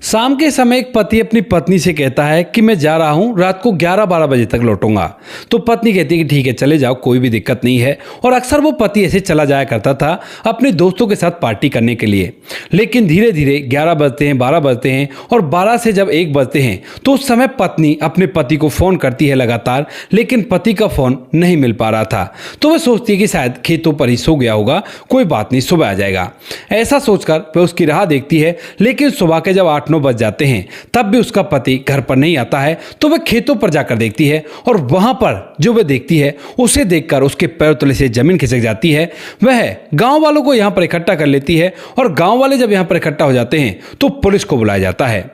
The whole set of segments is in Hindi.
शाम के समय एक पति अपनी पत्नी से कहता है कि मैं जा रहा हूं, रात को 11-12 बजे तक लौटूंगा। तो पत्नी कहती है कि ठीक है, चले जाओ, कोई भी दिक्कत नहीं है। और अक्सर वो पति ऐसे चला जाया करता था अपने दोस्तों के साथ पार्टी करने के लिए। लेकिन धीरे धीरे 11 बजते हैं, 12 बजते हैं और 12 से जब 1 बजते हैं तो उस समय पत्नी अपने पति को फ़ोन करती है लगातार, लेकिन पति का फ़ोन नहीं मिल पा रहा था। तो वह सोचती है कि शायद खेतों पर ही सो गया होगा, कोई बात नहीं, सुबह आ जाएगा। ऐसा सोचकर वह उसकी राह देखती है। लेकिन सुबह के जब 8-9 बज जाते हैं तब भी उसका पति घर पर नहीं आता है। तो वह खेतों पर जाकर देखती है और वहां पर जो वह देखती है उसे देखकर उसके पैर तले से जमीन खिसक जाती है। वह गांव वालों को यहां पर इकट्ठा कर लेती है और गांव वाले जब यहां पर इकट्ठा हो जाते हैं तो पुलिस को बुलाया जाता है।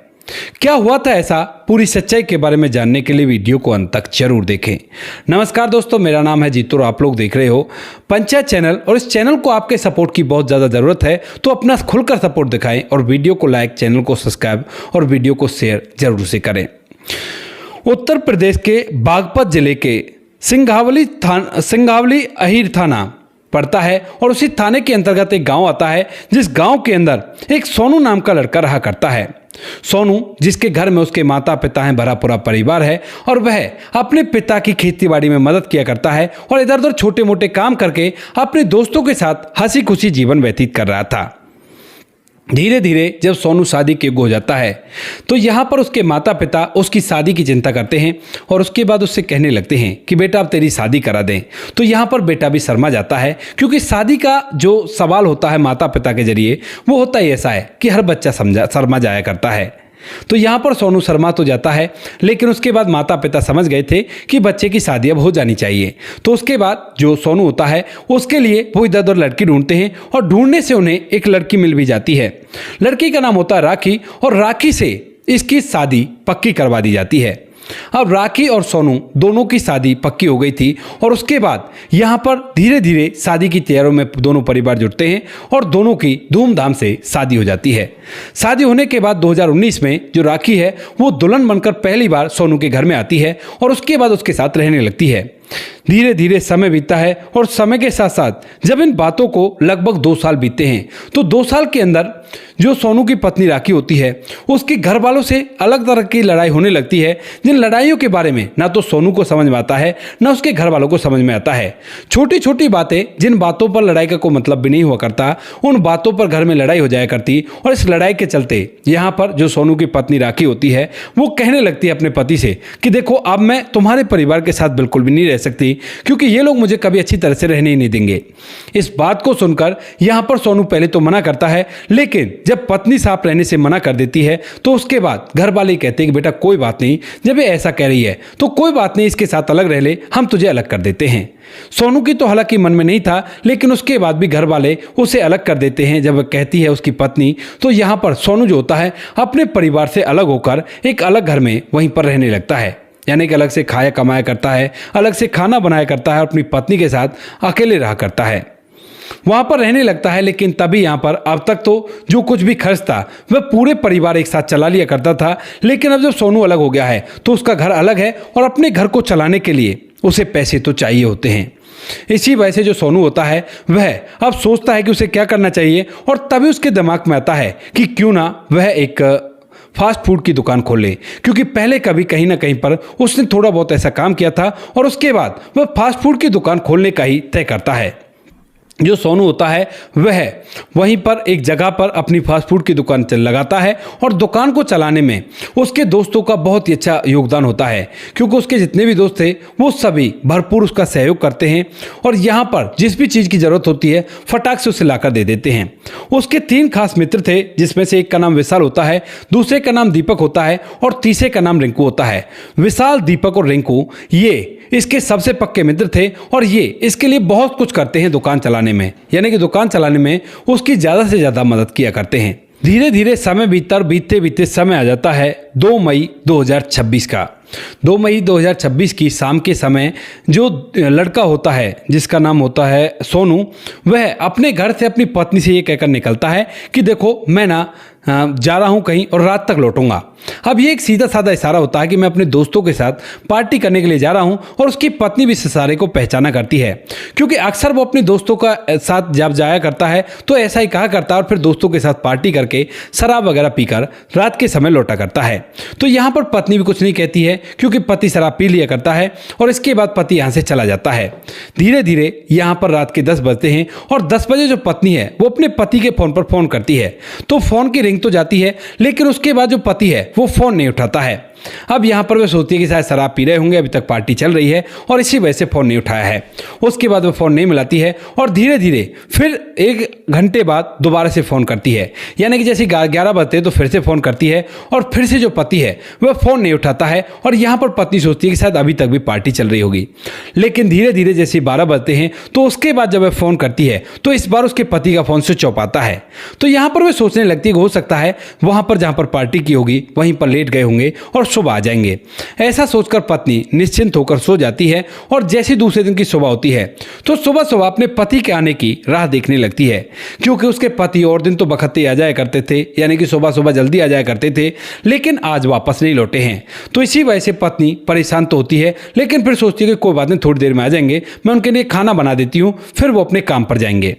क्या हुआ था ऐसा, पूरी सच्चाई के बारे में जानने के लिए वीडियो को अंत तक जरूर देखें। नमस्कार दोस्तों, मेरा नाम है जीतू और आप लोग देख रहे हो पंचायत चैनल। और इस चैनल को आपके सपोर्ट की बहुत ज़्यादा ज़रूरत है, तो अपना खुलकर सपोर्ट दिखाएं और वीडियो को लाइक, चैनल को सब्सक्राइब और वीडियो को शेयर जरूर से करें। उत्तर प्रदेश के बागपत जिले के सिंघावली अहीर थाना पड़ता है और उसी थाने के अंतर्गत एक गांव आता है, जिस गांव के अंदर एक सोनू नाम का लड़का रहा करता है। सोनू, जिसके घर में उसके माता पिता हैं, भरा पूरा परिवार है और वह अपने पिता की खेतीबाड़ी में मदद किया करता है और इधर उधर छोटे मोटे काम करके अपने दोस्तों के साथ हंसी खुशी जीवन व्यतीत कर रहा था। धीरे धीरे जब सोनू शादी के योग्य हो जाता है तो यहाँ पर उसके माता पिता उसकी शादी की चिंता करते हैं और उसके बाद उससे कहने लगते हैं कि बेटा अब तेरी शादी करा दें। तो यहाँ पर बेटा भी शर्मा जाता है, क्योंकि शादी का जो सवाल होता है माता पिता के जरिए वो होता ही ऐसा है कि हर बच्चा शर्मा जाया करता है। तो यहाँ पर सोनू शर्मा तो जाता है, लेकिन उसके बाद माता पिता समझ गए थे कि बच्चे की शादी अब हो जानी चाहिए। तो उसके बाद जो सोनू होता है उसके लिए वो इधर उधर लड़की ढूंढते हैं और ढूंढने से उन्हें एक लड़की मिल भी जाती है। लड़की का नाम होता है राखी और राखी से इसकी शादी पक्की करवा दी जाती है। अब राखी और सोनू दोनों की शादी पक्की हो गई थी और उसके बाद यहाँ पर धीरे धीरे शादी की तैयारियों में दोनों परिवार जुटते हैं और दोनों की धूमधाम से शादी हो जाती है। शादी होने के बाद 2019 में जो राखी है वो दुल्हन बनकर पहली बार सोनू के घर में आती है और उसके बाद उसके साथ रहने लगती है। धीरे धीरे समय बीतता है और समय के साथ साथ जब इन बातों को लगभग 2 साल बीतते हैं तो 2 साल के अंदर जो सोनू की पत्नी राखी होती है उसके घर वालों से अलग तरह की लड़ाई होने लगती है, जिन लड़ाइयों के बारे में ना तो सोनू को समझ में आता है ना उसके घर वालों को समझ में आता है। छोटी छोटी बातें, जिन बातों पर लड़ाई का कोई मतलब भी नहीं हुआ करता, उन बातों पर घर में लड़ाई हो जाया करती और इस लड़ाई के चलते यहाँ पर जो सोनू की पत्नी राखी होती है वो कहने लगती है अपने पति से कि देखो, अब मैं तुम्हारे परिवार के साथ बिल्कुल भी नहीं रह सकती, क्योंकि ये लोग मुझे कभी अच्छी तरह से रहने ही नहीं देंगे। इस बात को सुनकर यहाँ पर सोनू पहले तो मना करता है, लेकिन जब पत्नी साथ रहने से मना कर देती है तो उसके बाद घर वाले कहते हैं कि बेटा कोई बात नहीं, जब ये ऐसा कह रही है तो कोई बात नहीं, इसके साथ अलग रह ले, हम तुझे अलग कर देते हैं। सोनू की तो हालांकि मन में नहीं था, लेकिन उसके बाद भी घर वाले उसे अलग कर देते हैं। जब वह कहती है उसकी पत्नी, तो यहाँ पर सोनू जो होता है अपने परिवार से अलग होकर एक अलग घर में वहीं पर रहने लगता है, यानी कि अलग से खाया कमाया करता है, अलग से खाना बनाया करता है और अपनी पत्नी के साथ अकेले रहा करता है, वहां पर रहने लगता है। लेकिन तभी यहाँ पर अब तक तो जो कुछ भी खर्च था वह पूरे परिवार एक साथ चला लिया करता था, लेकिन अब जब सोनू अलग हो गया है तो उसका घर अलग है और अपने घर को चलाने के लिए उसे पैसे तो चाहिए होते हैं। इसी वजह से जो सोनू होता है वह अब सोचता है कि उसे क्या करना चाहिए और तभी उसके दिमाग में आता है कि क्यों ना वह एक फास्ट फूड की दुकान खोल ले, क्योंकि पहले कभी कहीं ना कहीं पर उसने थोड़ा बहुत ऐसा काम किया था और उसके बाद वह फास्ट फूड की दुकान खोलने का ही तय करता है। जो सोनू होता है वह वहीं पर एक जगह पर अपनी फास्ट फूड की दुकान लगाता है और दुकान को चलाने में उसके दोस्तों का बहुत ही अच्छा योगदान होता है, क्योंकि उसके जितने भी दोस्त थे वो सभी भरपूर उसका सहयोग करते हैं और यहाँ पर जिस भी चीज़ की ज़रूरत होती है फटाक से उसे लाकर दे देते हैं। उसके 3 खास मित्र थे, जिसमें से एक का नाम विशाल होता है, दूसरे का नाम दीपक होता है और तीसरे का नाम रिंकू होता है। विशाल, दीपक और रिंकू ये इसके सबसे पक्के मित्र थे और ये इसके लिए बहुत कुछ करते हैं दुकान चलाने में, यानी कि दुकान चलाने में उसकी ज़्यादा से ज़्यादा मदद किया करते हैं। धीरे धीरे समय बीतते बीतते समय आ जाता है 2 मई 2026 का। 2 मई 2026 की शाम के समय जो लड़का होता है जिसका नाम होता है सोनू, वह अपने घर से अपनी पत्नी से ये कहकर निकलता है कि देखो, मैं ना जा रहा हूं कहीं और रात तक लौटूंगा। अब ये एक सीधा साधा इशारा होता है कि मैं अपने दोस्तों के साथ पार्टी करने के लिए जा रहा हूं और उसकी पत्नी भी इस इशारे को पहचाना करती है, क्योंकि अक्सर वो अपने दोस्तों का साथ जब जाया करता है तो ऐसा ही कहा करता है और फिर दोस्तों के साथ पार्टी करके शराब वगैरह पीकर रात के समय लौटा करता है। तो यहाँ पर पत्नी भी कुछ नहीं कहती है, क्योंकि पति शराब पी लिया करता है और इसके बाद पति यहाँ से चला जाता है। धीरे धीरे यहाँ पर रात के 10 बजते हैं और 10 बजे जो पत्नी है वो अपने पति के फोन पर फोन करती है। तो फोन की रिंग तो जाती है, लेकिन उसके बाद जो पति है वो फोन नहीं उठाता है। अब यहाँ पर वे सोचती है कि शायद शराब पी रहे होंगे, अभी तक पार्टी चल रही है और इसी वजह से फ़ोन नहीं उठाया है। उसके बाद वो फ़ोन नहीं मिलाती है और धीरे धीरे फिर 1 घंटे बाद दोबारा से फ़ोन करती है, यानी कि जैसे 11 बजते तो फिर से फ़ोन करती है और फिर से जो पति है वह फ़ोन नहीं उठाता है। और यहाँ पर पत्नी सोचती है कि शायद अभी तक भी पार्टी चल रही होगी। लेकिन धीरे धीरे जैसे 12 बजते हैं तो उसके बाद जब वह फ़ोन करती है तो इस बार उसके पति का फ़ोन स्विच ऑफ आता है। तो यहाँ पर वह सोचने लगती है कि हो सकता है वहाँ पर जहाँ पर पार्टी की होगी वहीं पर लेट गए होंगे और सुबह आ जाएंगे। ऐसा सोचकर पत्नी निश्चिंत होकर सो जाती है और जैसे दूसरे दिन की सुबह होती है तो सुबह सुबह अपने पति के आने की राह देखने लगती है, क्योंकि उसके पति और दिन तो बखते आ जाया करते थे, यानी कि सुबह सुबह जल्दी आ जाया करते थे, लेकिन आज वापस नहीं लौटे हैं। तो इसी वजह से पत्नी परेशान तो होती है, लेकिन फिर सोचती है कि कोई बात नहीं, थोड़ी देर में आ जाएंगे, मैं उनके लिए खाना बना देती हूँ, फिर वो अपने काम पर जाएंगे।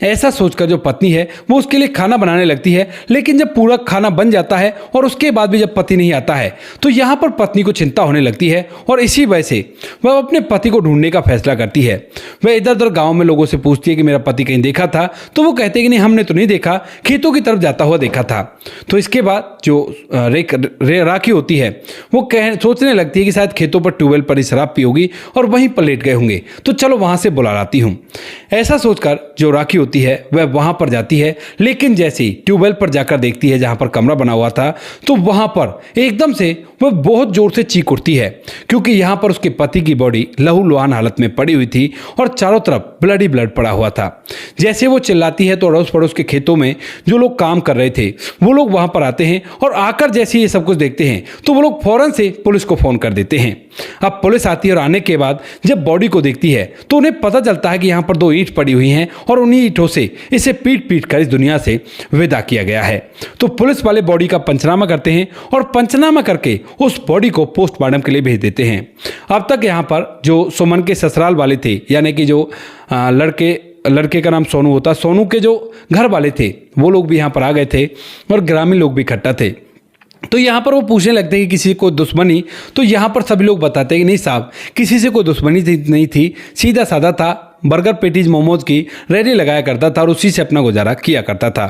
ऐसा सोचकर जो पत्नी है वो उसके लिए खाना बनाने लगती है। लेकिन जब पूरा खाना बन जाता है और उसके बाद भी जब पति नहीं आता है तो यहाँ पर पत्नी को चिंता होने लगती है और इसी वजह से वह अपने पति को ढूंढने का फैसला करती है। वह इधर उधर गांव में लोगों से पूछती है कि मेरा पति कहीं देखा था, तो वो कहते हैं कि नहीं, हमने तो नहीं देखा, खेतों की तरफ जाता हुआ देखा था। तो इसके बाद जो राखी होती है वो सोचने लगती है कि शायद खेतों पर ट्यूबवेल पर ही शराब पी होगी और वहीं पर लेट गए होंगे, तो चलो वहां से बुला लाती हूँ। ऐसा सोचकर जो राखी होती है वह वहां पर जाती है, लेकिन जैसे ही ट्यूबवेल पर जाकर देखती है जहां पर कमरा बना हुआ था तो वहां पर एकदम से वह बहुत जोर से चीख उठती है, क्योंकि यहाँ पर उसके पति की बॉडी लहूलुहान हालत में पड़ी हुई थी और चारों तरफ ब्लड ही ब्लड पड़ा हुआ था। जैसे वो चिल्लाती है तो अड़ोस पड़ोस के खेतों में जो लोग काम कर रहे थे वो लोग वहां पर आते हैं और आकर जैसे ये सब कुछ देखते हैं तो वो लोग फौरन से पुलिस को फोन कर देते हैं। अब पुलिस आती है और आने के बाद जब बॉडी को देखती है तो उन्हें पता चलता है कि यहाँ पर 2 ईंट पड़ी हुई हैं और उन्हीं ईंटों से इसे पीट पीट कर इस दुनिया से विदा किया गया है। तो पुलिस वाले बॉडी का पंचनामा करते हैं और पंचनामा करके उस बॉडी को पोस्टमार्टम के लिए भेज देते हैं। अब तक यहाँ पर जो सुमन के ससुराल वाले थे, यानी कि जो लड़के का नाम सोनू होता, सोनू के जो घर वाले थे वो लोग भी यहाँ पर आ गए थे और ग्रामीण लोग भी इकट्ठा थे। तो यहाँ पर वो पूछने लगते हैं कि किसी को दुश्मनी, तो यहाँ पर सभी लोग बताते हैं कि नहीं साहब, किसी से कोई दुश्मनी नहीं थी, सीधा साधा था, बर्गर पेटीज मोमोज की रेडी लगाया करता था और उसी से अपना गुजारा किया करता था।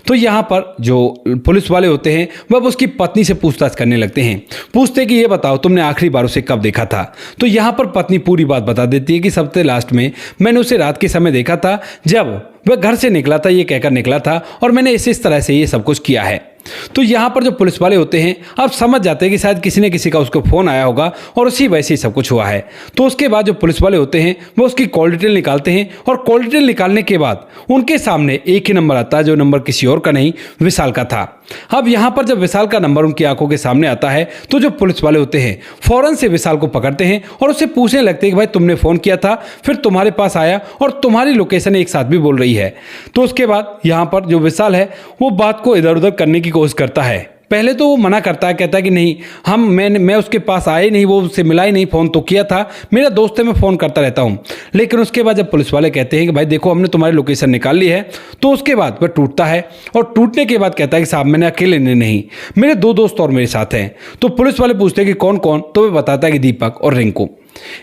तो यहाँ पर जो पुलिस वाले होते हैं वह उसकी पत्नी से पूछताछ करने लगते हैं, पूछते कि ये बताओ तुमने आखिरी बार उसे कब देखा था। तो यहाँ पर पत्नी पूरी बात बता देती है कि सबसे लास्ट में मैंने उसे रात के समय देखा था जब वह घर से निकला था, ये कहकर निकला था, और मैंने इस तरह से ये सब कुछ किया है। तो यहाँ पर जो पुलिस वाले होते हैं अब समझ जाते हैं कि शायद किसी न किसी का उसको फ़ोन आया होगा और उसी वजह से सब कुछ हुआ है। तो उसके बाद जो पुलिस वाले होते हैं वो उसकी कॉल डिटेल निकालते हैं और कॉल डिटेल निकालने के बाद उनके सामने एक ही नंबर आता है, जो नंबर किसी और का नहीं, विशाल का था। अब यहाँ पर जब विशाल का नंबर उनकी आंखों के सामने आता है तो जो पुलिस वाले होते हैं फौरन से विशाल को पकड़ते हैं और उससे पूछने लगते हैं कि भाई तुमने फ़ोन किया था, फिर तुम्हारे पास आया और तुम्हारी लोकेशन एक साथ भी बोल रही है। तो उसके बाद यहाँ पर जो विशाल है वो बात को इधर उधर करने की कोशिश करता है। पहले तो वो मना करता है, कहता है कि नहीं, मैं उसके पास आया ही नहीं, वो उससे मिला ही नहीं, फ़ोन तो किया था, मेरा दोस्त है, मैं फ़ोन करता रहता हूँ। लेकिन उसके बाद जब पुलिस वाले कहते हैं कि भाई देखो हमने तुम्हारी लोकेशन निकाल ली है, तो उसके बाद वह टूटता है और टूटने के बाद कहता है कि साहब मैंने अकेले नहीं, मेरे 2 दोस्त और मेरे साथ हैं। तो पुलिस वाले पूछते हैं कि कौन कौन, तो वह बताता है कि दीपक और रिंकू।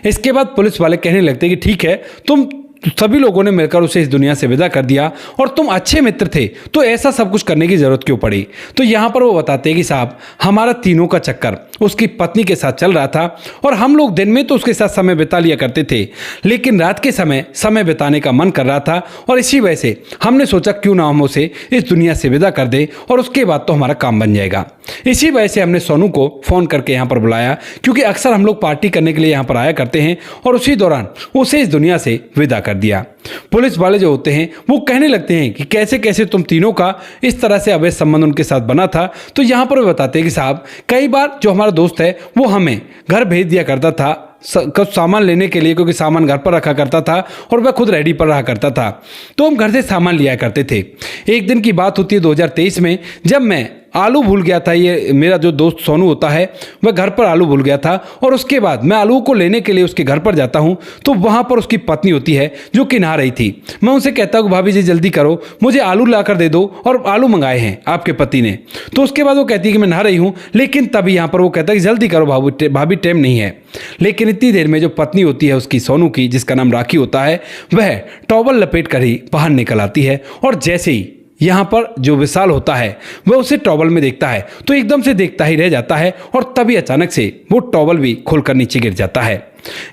इसके बाद पुलिस वाले कहने लगते हैं कि ठीक है, तुम सभी लोगों ने मिलकर उसे इस दुनिया से विदा कर दिया और तुम अच्छे मित्र थे, तो ऐसा सब कुछ करने की ज़रूरत क्यों पड़ी। तो यहाँ पर वो बताते हैं कि साहब हमारा तीनों का चक्कर उसकी पत्नी के साथ चल रहा था और हम लोग दिन में तो उसके साथ समय बिता लिया करते थे, लेकिन रात के समय बिताने का मन कर रहा था और इसी वजह से हमने सोचा क्यों ना हम उसे इस दुनिया से विदा कर दें और उसके बाद तो हमारा काम बन जाएगा। इसी वजह से हमने सोनू को फ़ोन करके यहाँ पर बुलाया, क्योंकि अक्सर हम लोग पार्टी करने के लिए यहाँ पर आया करते हैं और उसी दौरान उसे इस दुनिया से विदा कर दिया। पुलिस वाले जो होते हैं वो कहने लगते हैं कि कैसे कैसे तुम तीनों का इस तरह से अवैध संबंध उनके साथ बना था। तो यहाँ पर वो बताते हैं कि साहब कई बार जो हमारा दोस्त है वो हमें घर भेज दिया करता था कुछ सामान लेने के लिए, क्योंकि सामान घर पर रखा करता था और वह खुद रेडी पर रहा करता था, तो हम घर से सामान लिया करते थे। एक दिन की बात होती है 2023 में, जब मैं आलू भूल गया था। ये मेरा जो दोस्त सोनू होता है वह घर पर आलू भूल गया था, और उसके बाद मैं आलू को लेने के लिए उसके घर पर जाता हूँ, तो वहाँ पर उसकी पत्नी होती है जो कि नहा रही थी। मैं उनसे कहता हूँ भाभी जी जल्दी करो, मुझे आलू ला कर दे दो, और आलू मंगाए हैं आपके पति ने। तो उसके बाद वो कहती है कि मैं नहा रही हूँ, लेकिन तभी यहाँ पर वो कहता है कि जल्दी करो भाभी टाइम नहीं है। लेकिन इतनी देर में जो पत्नी होती है उसकी, सोनू की, जिसका नाम राखी होता है, वह टॉवल लपेट कर ही बाहर निकल आती है, और जैसे ही यहाँ पर जो विशाल होता है वह उसे टॉवल में देखता है तो एकदम से देखता ही रह जाता है, और तभी अचानक से वो टॉवल भी खोलकर नीचे गिर जाता है।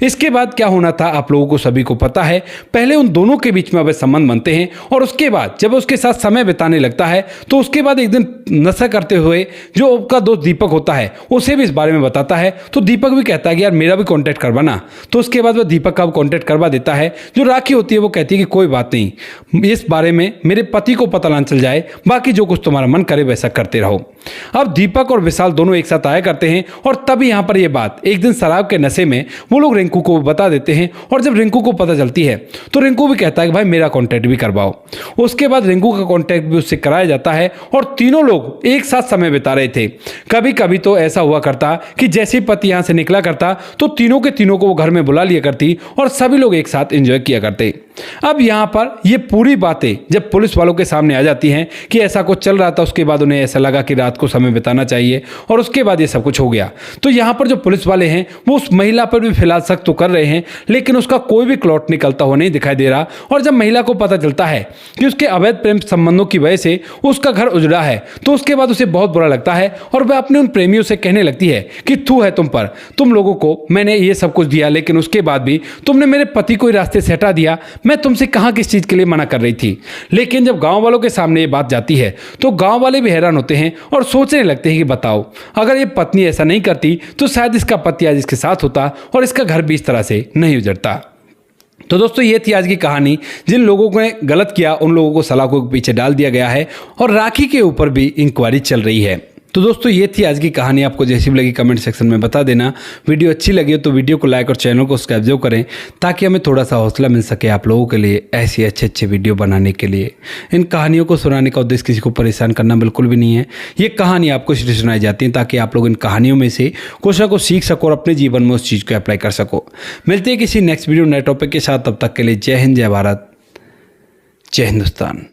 इसके बाद क्या होना था आप लोगों को सभी को पता है। पहले उन दोनों के बीच में अब संबंध बनते हैं, और उसके बाद जब उसके साथ समय बिताने लगता है तो उसके बाद एक दिन नशा करते हुए जो उसका दोस्त दीपक होता है उसे भी इस बारे में बताता है। तो दीपक भी कहता है कि यार मेरा भी कॉन्टैक्ट करवाना। तो उसके बाद वह दीपक का कॉन्टैक्ट करवा देता है। जो राखी होती है वो कहती है कि कोई बात नहीं, इस बारे में मेरे पति को पता ना चल जाए, बाकी जो कुछ तुम्हारा मन करे वैसा करते रहो। अब दीपक और विशाल दोनों एक साथ आया करते हैं, और तभी यहाँ पर यह बात एक दिन शराब के नशे में वो लोग रिंकू को बता देते हैं, और जब रिंकू को पता चलती है तो रिंकू भी कहता है कि भाई मेरा कॉन्टैक्ट भी करवाओ। उसके बाद रिंकू का कॉन्टैक्ट भी उससे कराया जाता है, और तीनों लोग एक साथ समय बिता रहे थे। कभी कभी तो ऐसा हुआ करता कि जैसे ही पति यहाँ से निकला करता तो तीनों के तीनों को वो घर में बुला लिया करती, और सभी लोग एक साथ एंजॉय किया करते। अब यहाँ पर ये पूरी बातें जब पुलिस वालों के सामने आ जाती हैं कि ऐसा कुछ चल रहा था, उसके बाद उन्हें ऐसा लगा कि रात को समय बिताना चाहिए, और उसके बाद ये सब कुछ हो गया। तो यहाँ पर जो पुलिस वाले हैं वो उस महिला पर भी फिलहाल सख्त तो कर रहे हैं, लेकिन उसका कोई भी क्लॉट निकलता हुआ नहीं दिखाई दे रहा। और जब महिला को पता चलता है कि उसके अवैध प्रेम संबंधों की वजह से उसका घर उजड़ा है, तो उसके बाद उसे बहुत बुरा लगता है, और वह अपने उन प्रेमियों से कहने लगती है कि थू है तुम पर, तुम लोगों को मैंने ये सब कुछ दिया, लेकिन उसके बाद भी तुमने मेरे पति को रास्ते से हटा दिया। मैं तुमसे कहाँ किस चीज़ के लिए मना कर रही थी। लेकिन जब गांव वालों के सामने ये बात जाती है तो गांव वाले भी हैरान होते हैं और सोचने लगते हैं कि बताओ, अगर ये पत्नी ऐसा नहीं करती तो शायद इसका पति आज इसके साथ होता और इसका घर भी इस तरह से नहीं उजड़ता। तो दोस्तों ये थी आज की कहानी। जिन लोगों ने गलत किया उन लोगों को सलाखों के पीछे डाल दिया गया है, और राखी के ऊपर भी इंक्वायरी चल रही है। तो दोस्तों ये थी आज की कहानी। आपको जैसी भी लगी कमेंट सेक्शन में बता देना। वीडियो अच्छी लगी हो तो वीडियो को लाइक और चैनल को सब्सक्राइब जरूर करें, ताकि हमें थोड़ा सा हौसला मिल सके आप लोगों के लिए ऐसी अच्छे वीडियो बनाने के लिए। इन कहानियों को सुनाने का उद्देश्य किसी को परेशान करना बिल्कुल भी नहीं है। ये कहानी आपको इसलिए सुनाई जाती है ताकि आप लोग इन कहानियों में से कुछ ना कुछ सीख सको और अपने जीवन में उस चीज़ को अप्लाई कर सको। मिलते हैं किसी नेक्स्ट वीडियो नए टॉपिक के साथ। तब तक के लिए जय हिंद, जय भारत, जय हिंदुस्तान।